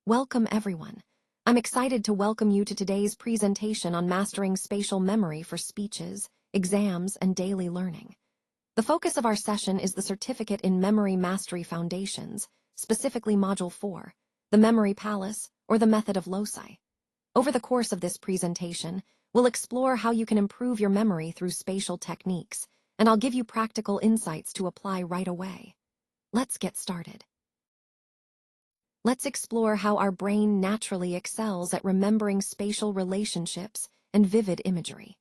Welcome everyone. I'm excited to welcome you to today's presentation on mastering spatial memory for speeches, exams, and daily learning. The focus of our session is the Certificate in Memory Mastery Foundations, specifically Module 4, the Memory Palace, or the Method of Loci. Over the course of this presentation, we'll explore how you can improve your memory through spatial techniques, and I'll give you practical insights to apply right away. Let's get started. Let's explore how our brain naturally excels at remembering spatial relationships and vivid imagery.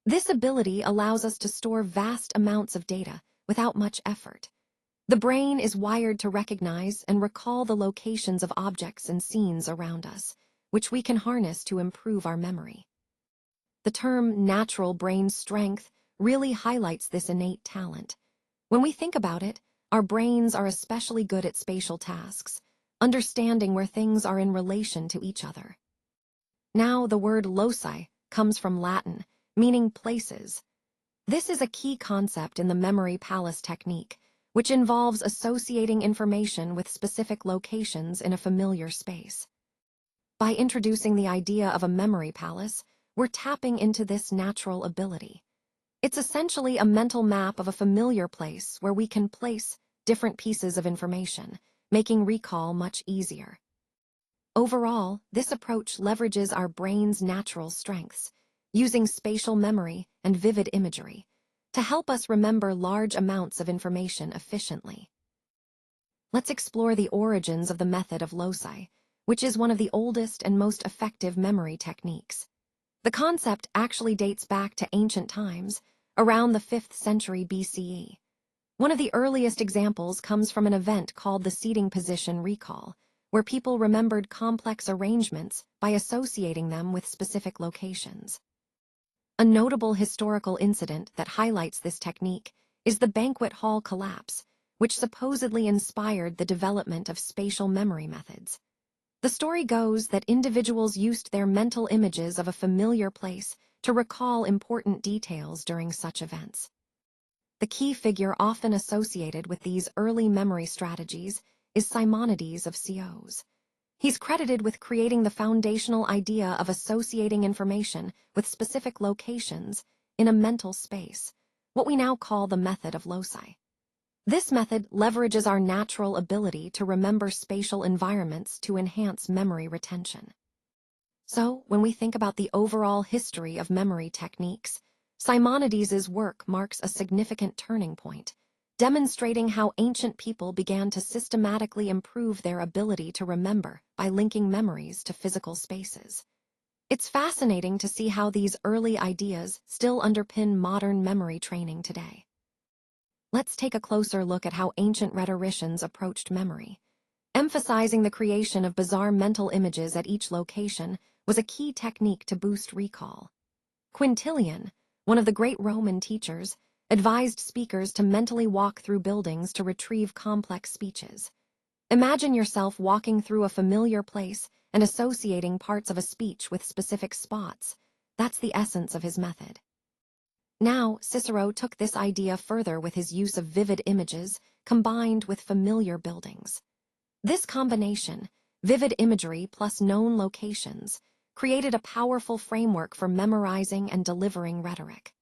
This ability allows us to store vast amounts of data without much effort. The brain is wired to recognize and recall the locations of objects and scenes around us, which we can harness to improve our memory. The term natural brain strength really highlights this innate talent. When we think about it, our brains are especially good at spatial tasks, understanding where things are in relation to each other. Now, the word loci comes from Latin, meaning places. This is a key concept in the memory palace technique, which involves associating information with specific locations in a familiar space. By introducing the idea of a memory palace, we're tapping into this natural ability. It's essentially a mental map of a familiar place where we can place different pieces of information, making recall much easier. Overall, this approach leverages our brain's natural strengths, using spatial memory and vivid imagery to help us remember large amounts of information efficiently. Let's explore the origins of the method of loci, which is one of the oldest and most effective memory techniques. The concept actually dates back to ancient times, around the 5th century BCE. One of the earliest examples comes from an event called the seating position recall, where people remembered complex arrangements by associating them with specific locations. A notable historical incident that highlights this technique is the banquet hall collapse, which supposedly inspired the development of spatial memory methods. The story goes that individuals used their mental images of a familiar place to recall important details during such events. The key figure often associated with these early memory strategies is Simonides of Chios. He's credited with creating the foundational idea of associating information with specific locations in a mental space, what we now call the method of loci. This method leverages our natural ability to remember spatial environments to enhance memory retention. So, when we think about the overall history of memory techniques, Simonides' work marks a significant turning point, demonstrating how ancient people began to systematically improve their ability to remember by linking memories to physical spaces. It's fascinating to see how these early ideas still underpin modern memory training today. Let's take a closer look at how ancient rhetoricians approached memory. Emphasizing the creation of bizarre mental images at each location was a key technique to boost recall. Quintilian, one of the great Roman teachers, advised speakers to mentally walk through buildings to retrieve complex speeches. Imagine yourself walking through a familiar place and associating parts of a speech with specific spots. That's the essence of his method. Now, Cicero took this idea further with his use of vivid images combined with familiar buildings. This combination, vivid imagery plus known locations, created a powerful framework for memorizing and delivering rhetoric.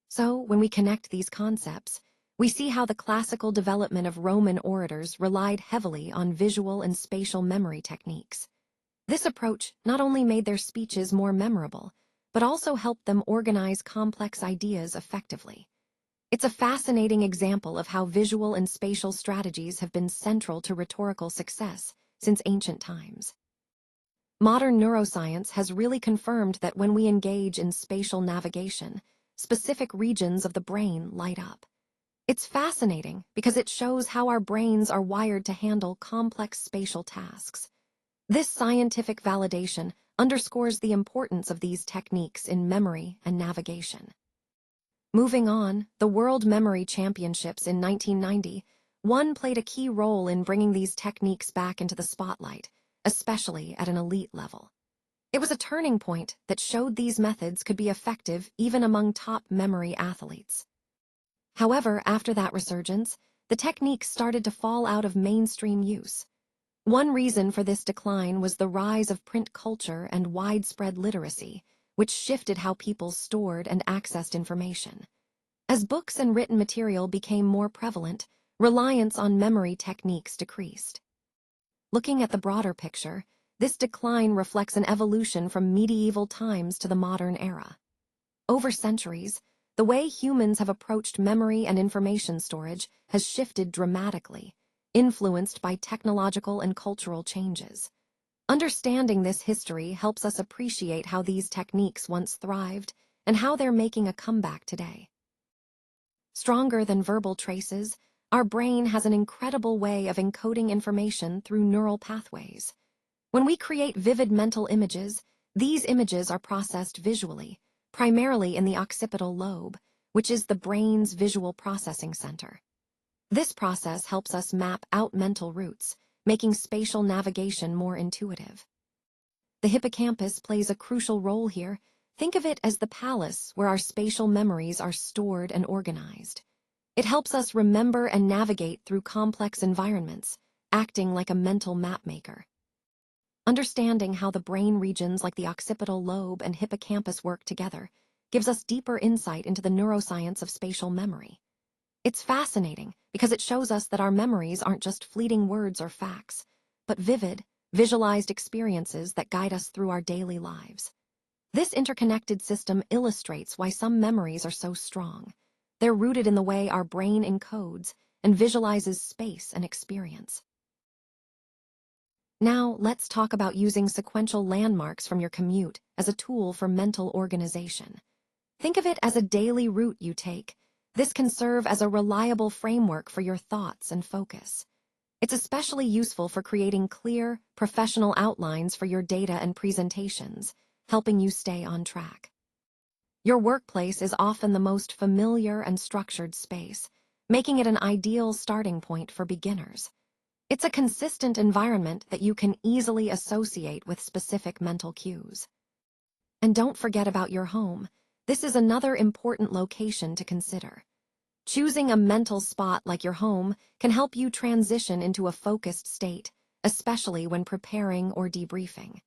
So, when we connect these concepts, we see how the classical development of Roman orators relied heavily on visual and spatial memory techniques. This approach not only made their speeches more memorable, but also helped them organize complex ideas effectively. It's a fascinating example of how visual and spatial strategies have been central to rhetorical success since ancient times. Modern neuroscience has really confirmed that when we engage in spatial navigation, specific regions of the brain light up. It's fascinating because it shows how our brains are wired to handle complex spatial tasks. This scientific validation underscores the importance of these techniques in memory and navigation. Moving on, the World Memory Championships in 1990, played a key role in bringing these techniques back into the spotlight, especially at an elite level. It was a turning point that showed these methods could be effective even among top memory athletes. However, after that resurgence, the techniques started to fall out of mainstream use. One reason for this decline was the rise of print culture and widespread literacy, which shifted how people stored and accessed information. As books and written material became more prevalent, reliance on memory techniques decreased. Looking at the broader picture, this decline reflects an evolution from medieval times to the modern era. Over centuries, the way humans have approached memory and information storage has shifted dramatically, influenced by technological and cultural changes. Understanding this history helps us appreciate how these techniques once thrived and how they're making a comeback today. Stronger than verbal traces, our brain has an incredible way of encoding information through neural pathways. When we create vivid mental images, these images are processed visually, primarily in the occipital lobe, which is the brain's visual processing center. This process helps us map out mental routes, making spatial navigation more intuitive. The hippocampus plays a crucial role here. Think of it as the palace where our spatial memories are stored and organized. It helps us remember and navigate through complex environments, acting like a mental mapmaker. Understanding how the brain regions like the occipital lobe and hippocampus work together gives us deeper insight into the neuroscience of spatial memory. It's fascinating because it shows us that our memories aren't just fleeting words or facts, but vivid, visualized experiences that guide us through our daily lives. This interconnected system illustrates why some memories are so strong. They're rooted in the way our brain encodes and visualizes space and experience. Now, let's talk about using sequential landmarks from your commute as a tool for mental organization. Think of it as a daily route you take. This can serve as a reliable framework for your thoughts and focus. It's especially useful for creating clear, professional outlines for your data and presentations, helping you stay on track. Your workplace is often the most familiar and structured space, making it an ideal starting point for beginners. It's a consistent environment that you can easily associate with specific mental cues. And don't forget about your home. This is another important location to consider. Choosing a mental spot like your home can help you transition into a focused state, especially when preparing or debriefing.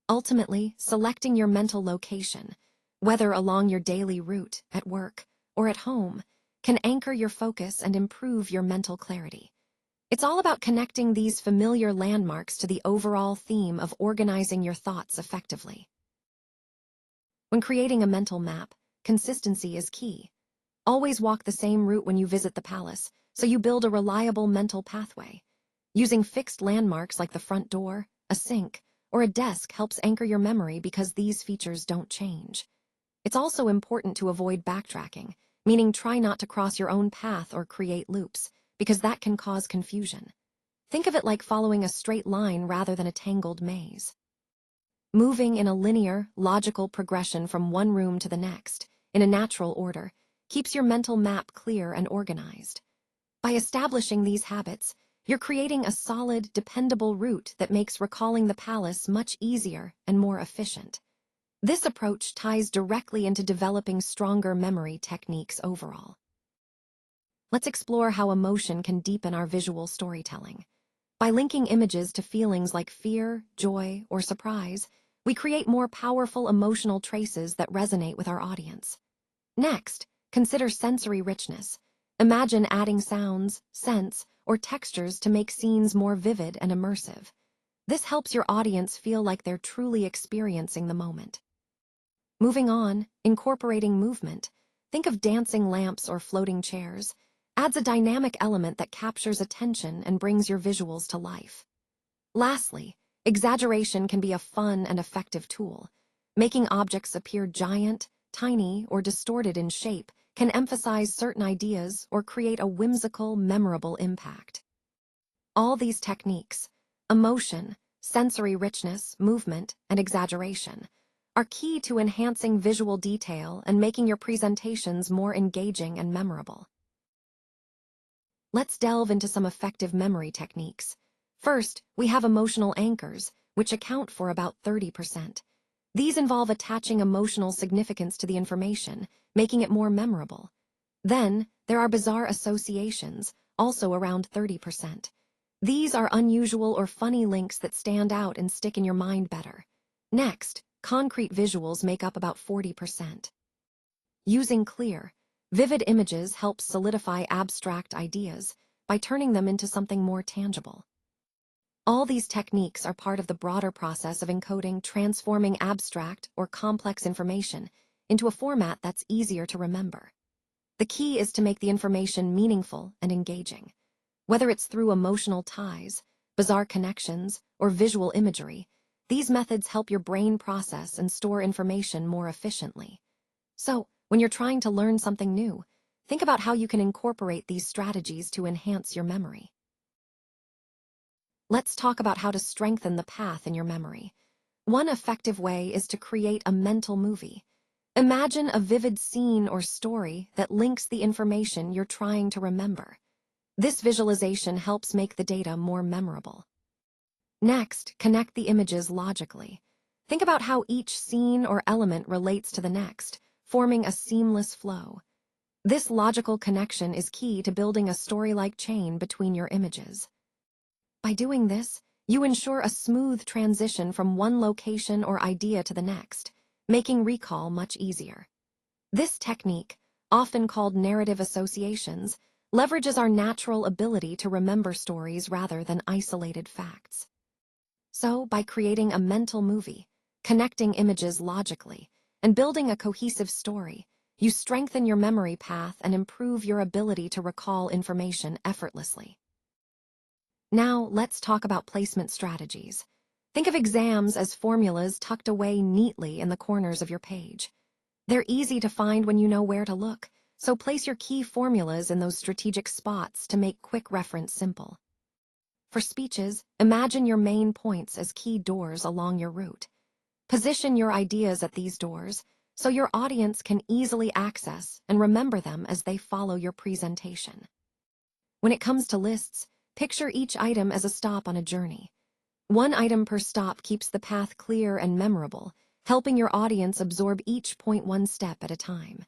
Ultimately, selecting your mental location, whether along your daily route, at work, or at home, can anchor your focus and improve your mental clarity. It's all about connecting these familiar landmarks to the overall theme of organizing your thoughts effectively. When creating a mental map, consistency is key. Always walk the same route when you visit the palace, so you build a reliable mental pathway. Using fixed landmarks like the front door, a sink, or a desk helps anchor your memory because these features don't change. It's also important to avoid backtracking, meaning try not to cross your own path or create loops, because that can cause confusion. Think of it like following a straight line rather than a tangled maze. Moving in a linear, logical progression from one room to the next, in a natural order, keeps your mental map clear and organized. By establishing these habits, you're creating a solid, dependable route that makes recalling the palace much easier and more efficient. This approach ties directly into developing stronger memory techniques overall. Let's explore how emotion can deepen our visual storytelling. By linking images to feelings like fear, joy, or surprise, we create more powerful emotional traces that resonate with our audience. Next, consider sensory richness. Imagine adding sounds, scents, or textures to make scenes more vivid and immersive. This helps your audience feel like they're truly experiencing the moment. Moving on, incorporating movement. Think of dancing lamps or floating chairs. Adds a dynamic element that captures attention and brings your visuals to life. Lastly, exaggeration can be a fun and effective tool. Making objects appear giant, tiny, or distorted in shape can emphasize certain ideas or create a whimsical, memorable impact. All these techniques, emotion, sensory richness, movement, and exaggeration, are key to enhancing visual detail and making your presentations more engaging and memorable. Let's delve into some effective memory techniques. First, we have emotional anchors, which account for about 30%. These involve attaching emotional significance to the information, making it more memorable. Then, there are bizarre associations, also around 30%. These are unusual or funny links that stand out and stick in your mind better. Next, concrete visuals make up about 40%. Using clear, vivid images helps solidify abstract ideas by turning them into something more tangible. All these techniques are part of the broader process of encoding, transforming abstract or complex information into a format that's easier to remember. The key is to make the information meaningful and engaging. Whether it's through emotional ties, bizarre connections, or visual imagery, these methods help your brain process and store information more efficiently. So, when you're trying to learn something new, think about how you can incorporate these strategies to enhance your memory. Let's talk about how to strengthen the path in your memory. One effective way is to create a mental movie. Imagine a vivid scene or story that links the information you're trying to remember. This visualization helps make the data more memorable. Next, connect the images logically. Think about how each scene or element relates to the next, forming a seamless flow. This logical connection is key to building a story-like chain between your images. By doing this, you ensure a smooth transition from one location or idea to the next, making recall much easier. This technique, often called narrative associations, leverages our natural ability to remember stories rather than isolated facts. So, by creating a mental movie, connecting images logically, and building a cohesive story, you strengthen your memory path and improve your ability to recall information effortlessly. Now, let's talk about placement strategies. Think of exams as formulas tucked away neatly in the corners of your page. They're easy to find when you know where to look, so place your key formulas in those strategic spots to make quick reference simple. For speeches, imagine your main points as key doors along your route. Position your ideas at these doors so your audience can easily access and remember them as they follow your presentation. When it comes to lists, picture each item as a stop on a journey. One item per stop keeps the path clear and memorable, helping your audience absorb each point one step at a time.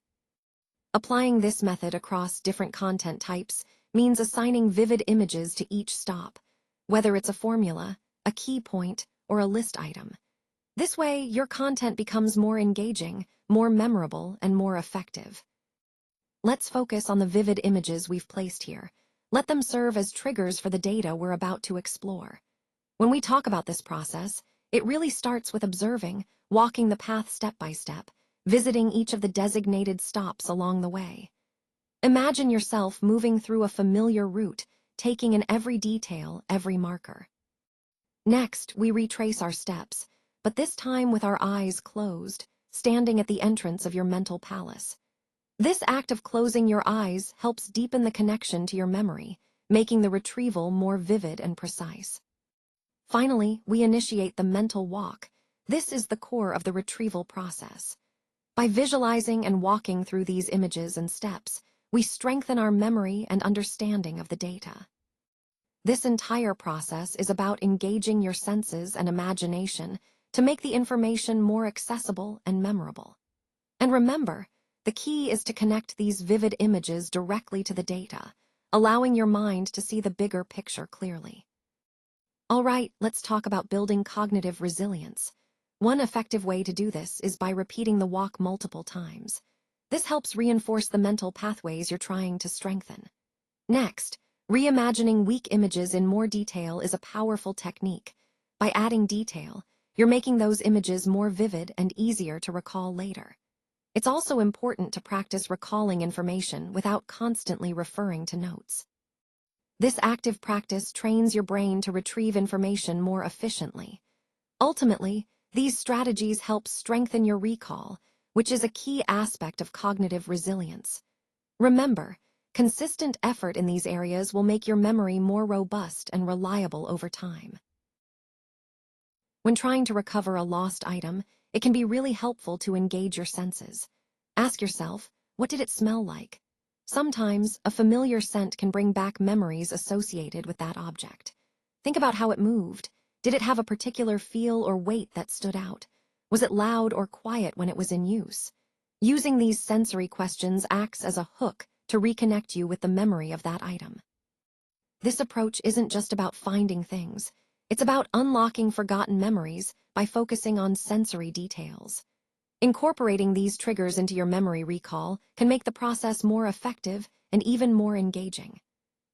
Applying this method across different content types means assigning vivid images to each stop, whether it's a formula, a key point, or a list item. This way, your content becomes more engaging, more memorable, and more effective. Let's focus on the vivid images we've placed here. Let them serve as triggers for the data we're about to explore. When we talk about this process, it really starts with observing, walking the path step by step, visiting each of the designated stops along the way. Imagine yourself moving through a familiar route, taking in every detail, every marker. Next, we retrace our steps, but this time with our eyes closed, standing at the entrance of your mental palace. This act of closing your eyes helps deepen the connection to your memory, making the retrieval more vivid and precise. Finally, we initiate the mental walk. This is the core of the retrieval process. By visualizing and walking through these images and steps, we strengthen our memory and understanding of the data. This entire process is about engaging your senses and imagination to make the information more accessible and memorable. And remember, the key is to connect these vivid images directly to the data, allowing your mind to see the bigger picture clearly. All right, let's talk about building cognitive resilience. One effective way to do this is by repeating the walk multiple times. This helps reinforce the mental pathways you're trying to strengthen. Next, reimagining weak images in more detail is a powerful technique. By adding detail, you're making those images more vivid and easier to recall later. It's also important to practice recalling information without constantly referring to notes. This active practice trains your brain to retrieve information more efficiently. Ultimately, these strategies help strengthen your recall, which is a key aspect of cognitive resilience. Remember, consistent effort in these areas will make your memory more robust and reliable over time. When trying to recover a lost item, it can be really helpful to engage your senses. Ask yourself, what did it smell like? Sometimes, a familiar scent can bring back memories associated with that object. Think about how it moved. Did it have a particular feel or weight that stood out? Was it loud or quiet when it was in use? Using these sensory questions acts as a hook to reconnect you with the memory of that item. This approach isn't just about finding things. It's about unlocking forgotten memories by focusing on sensory details. Incorporating these triggers into your memory recall can make the process more effective and even more engaging.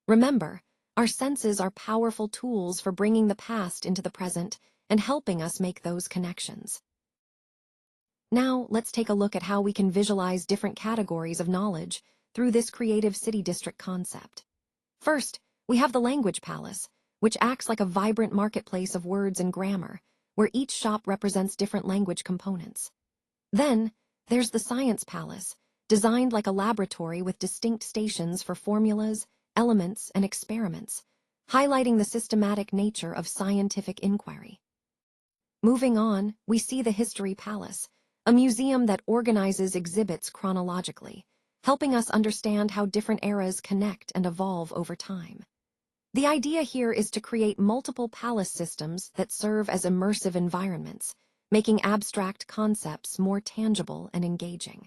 Remember, our senses are powerful tools for bringing the past into the present and helping us make those connections. Now, let's take a look at how we can visualize different categories of knowledge through this creative city district concept. First, we have the language palace, which acts like a vibrant marketplace of words and grammar, where each shop represents different language components. Then, there's the science palace, designed like a laboratory with distinct stations for formulas, elements, and experiments, highlighting the systematic nature of scientific inquiry. Moving on, we see the history palace, a museum that organizes exhibits chronologically, helping us understand how different eras connect and evolve over time. The idea here is to create multiple palace systems that serve as immersive environments, making abstract concepts more tangible and engaging.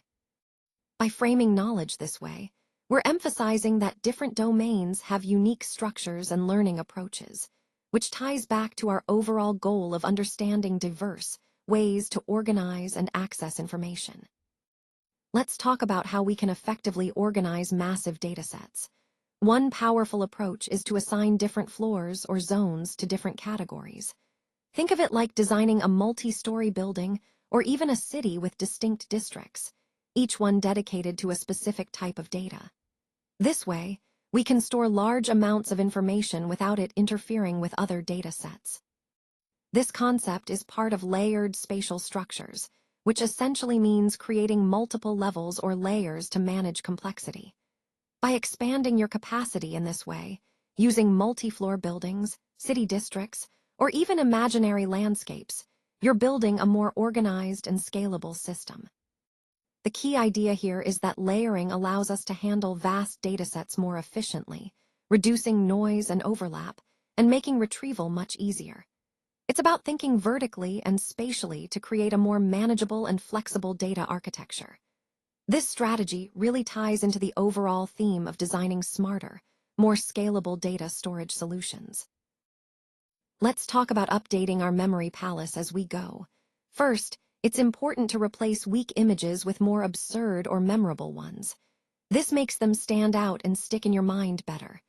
By framing knowledge this way, we're emphasizing that different domains have unique structures and learning approaches, which ties back to our overall goal of understanding diverse ways to organize and access information. Let's talk about how we can effectively organize massive datasets. One powerful approach is to assign different floors or zones to different categories. Think of it like designing a multi-story building or even a city with distinct districts, each one dedicated to a specific type of data. This way, we can store large amounts of information without it interfering with other data sets. This concept is part of layered spatial structures, which essentially means creating multiple levels or layers to manage complexity. By expanding your capacity in this way, using multi-floor buildings, city districts, or even imaginary landscapes, you're building a more organized and scalable system. The key idea here is that layering allows us to handle vast datasets more efficiently, reducing noise and overlap, and making retrieval much easier. It's about thinking vertically and spatially to create a more manageable and flexible data architecture. This strategy really ties into the overall theme of designing smarter, more scalable data storage solutions. Let's talk about updating our memory palace as we go. First, it's important to replace weak images with more absurd or memorable ones. This makes them stand out and stick in your mind better.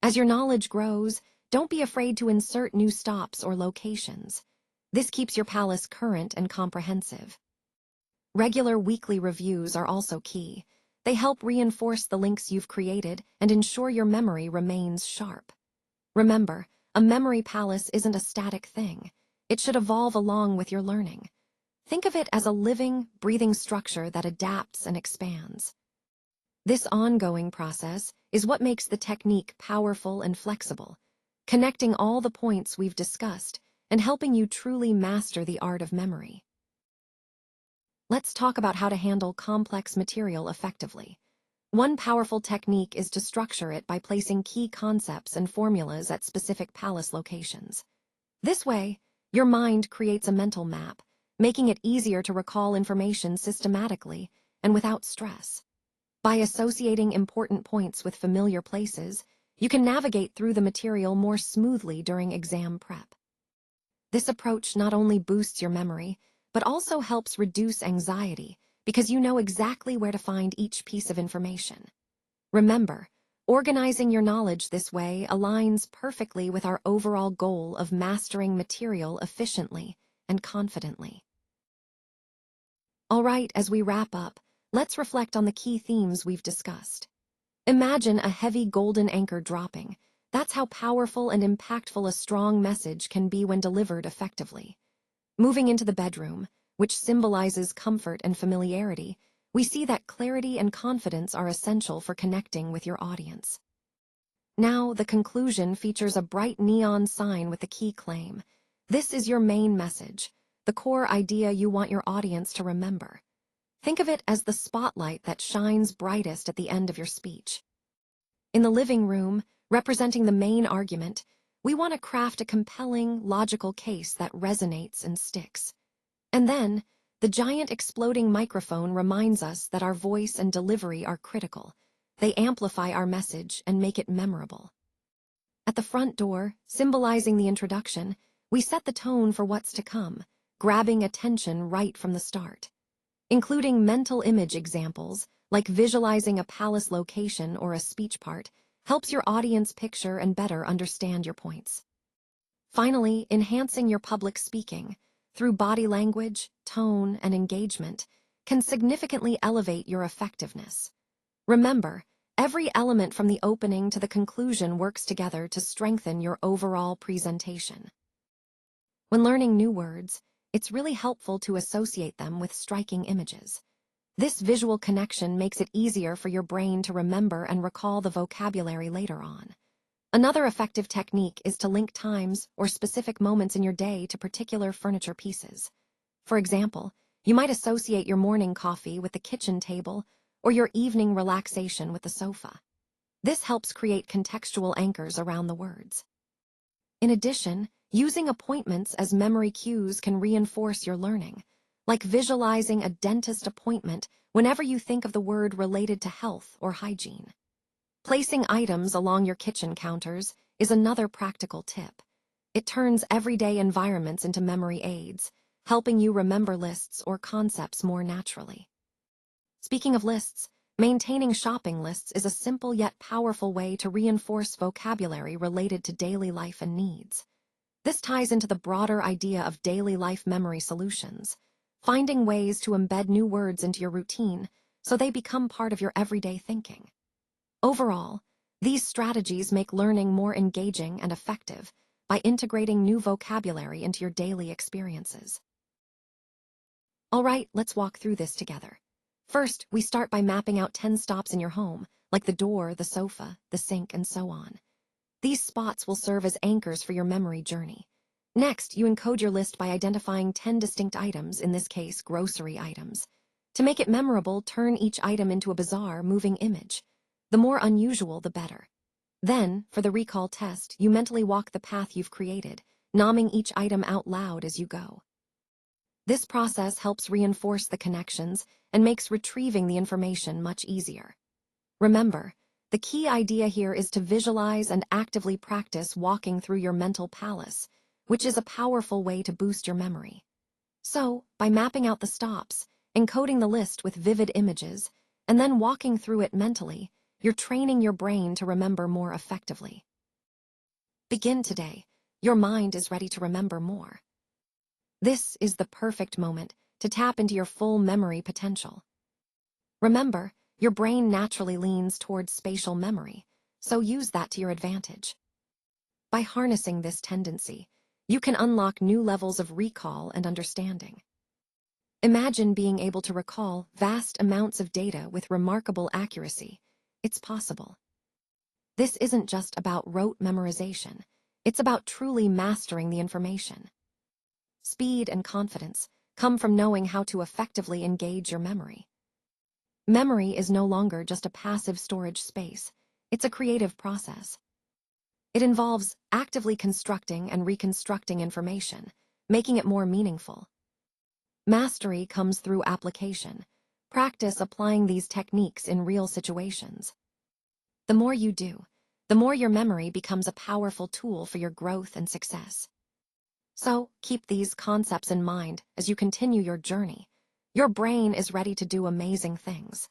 As your knowledge grows, don't be afraid to insert new stops or locations. This keeps your palace current and comprehensive. Regular weekly reviews are also key. They help reinforce the links you've created and ensure your memory remains sharp. Remember, a memory palace isn't a static thing. It should evolve along with your learning. Think of it as a living, breathing structure that adapts and expands. This ongoing process is what makes the technique powerful and flexible, connecting all the points we've discussed and helping you truly master the art of memory. Let's talk about how to handle complex material effectively. One powerful technique is to structure it by placing key concepts and formulas at specific palace locations. This way, your mind creates a mental map, making it easier to recall information systematically and without stress. By associating important points with familiar places, you can navigate through the material more smoothly during exam prep. This approach not only boosts your memory, but also helps reduce anxiety because you know exactly where to find each piece of information. Remember, organizing your knowledge this way aligns perfectly with our overall goal of mastering material efficiently and confidently. All right, as we wrap up, let's reflect on the key themes we've discussed. Imagine a heavy golden anchor dropping. That's how powerful and impactful a strong message can be when delivered effectively. Moving into the bedroom, which symbolizes comfort and familiarity, we see that clarity and confidence are essential for connecting with your audience. Now, the conclusion features a bright neon sign with the key claim. This is your main message, the core idea you want your audience to remember. Think of it as the spotlight that shines brightest at the end of your speech. In the living room, representing the main argument, we want to craft a compelling, logical case that resonates and sticks. And then, the giant exploding microphone reminds us that our voice and delivery are critical. They amplify our message and make it memorable. At the front door, symbolizing the introduction, we set the tone for what's to come, grabbing attention right from the start. Including mental image examples, like visualizing a palace location or a speech part, helps your audience picture and better understand your points. Finally, enhancing your public speaking through body language, tone, and engagement can significantly elevate your effectiveness. Remember, every element from the opening to the conclusion works together to strengthen your overall presentation. When learning new words, it's really helpful to associate them with striking images. This visual connection makes it easier for your brain to remember and recall the vocabulary later on. Another effective technique is to link times or specific moments in your day to particular furniture pieces. For example, you might associate your morning coffee with the kitchen table or your evening relaxation with the sofa. This helps create contextual anchors around the words. In addition, using appointments as memory cues can reinforce your learning, like visualizing a dentist appointment whenever you think of the word related to health or hygiene. Placing items along your kitchen counters is another practical tip. It turns everyday environments into memory aids, helping you remember lists or concepts more naturally. Speaking of lists, maintaining shopping lists is a simple yet powerful way to reinforce vocabulary related to daily life and needs. This ties into the broader idea of daily life memory solutions, finding ways to embed new words into your routine so they become part of your everyday thinking. Overall, these strategies make learning more engaging and effective by integrating new vocabulary into your daily experiences. All right, let's walk through this together. First, we start by mapping out 10 stops in your home, like the door, the sofa, the sink, and so on. These spots will serve as anchors for your memory journey. Next, you encode your list by identifying 10 distinct items, in this case, grocery items. To make it memorable, turn each item into a bizarre, moving image. The more unusual, the better. Then, for the recall test, you mentally walk the path you've created, nomming each item out loud as you go. This process helps reinforce the connections and makes retrieving the information much easier. Remember, the key idea here is to visualize and actively practice walking through your mental palace, which is a powerful way to boost your memory. So, by mapping out the stops, encoding the list with vivid images, and then walking through it mentally, you're training your brain to remember more effectively. Begin today. Your mind is ready to remember more. This is the perfect moment to tap into your full memory potential. Remember, your brain naturally leans towards spatial memory, so use that to your advantage. By harnessing this tendency, you can unlock new levels of recall and understanding. Imagine being able to recall vast amounts of data with remarkable accuracy. It's possible. This isn't just about rote memorization. It's about truly mastering the information. Speed and confidence come from knowing how to effectively engage your memory. Memory is no longer just a passive storage space. It's a creative process. It involves actively constructing and reconstructing information, making it more meaningful. Mastery comes through application. Practice applying these techniques in real situations. The more you do, the more your memory becomes a powerful tool for your growth and success. So, keep these concepts in mind as you continue your journey. Your brain is ready to do amazing things.